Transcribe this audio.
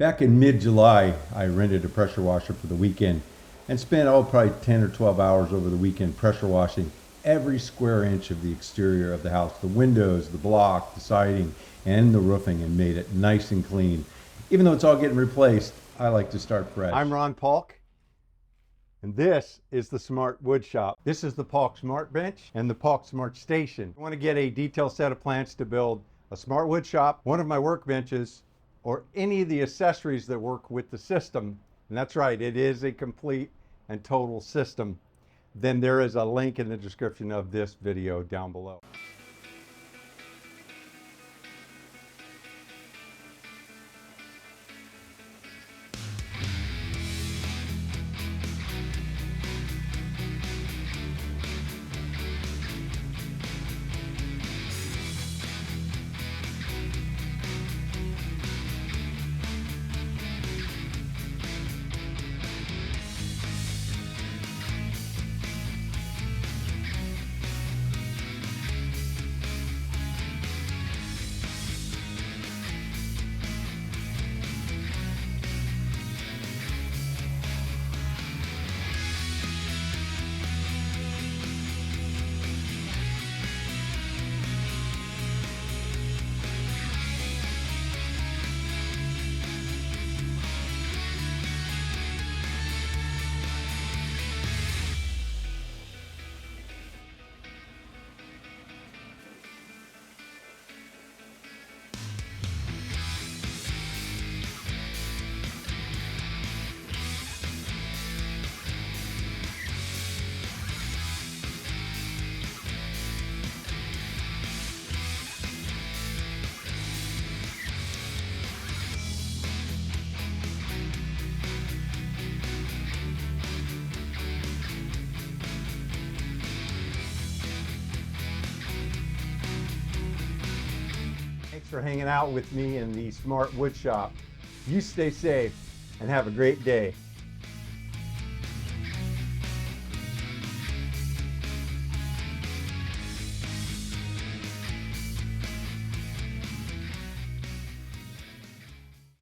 Back in mid-July, I rented a pressure washer for the weekend and spent probably 10 or 12 hours over the weekend pressure washing every square inch of the exterior of the house, the windows, the block, the siding, and the roofing, and made it nice and clean. Even though it's all getting replaced, I like to start fresh. I'm Ron Paulk, and this is the Smart Wood Shop. This is the Paulk Smart Bench and the Paulk Smart Station. I want to get a detailed set of plans to build a smart wood shop, one of my workbenches, or any of the accessories that work with the system. And that's right, it is a complete and total system. Then there is a link in the description of this video down below. Thanks for hanging out with me in the Smart Wood Shop. You stay safe and have a great day.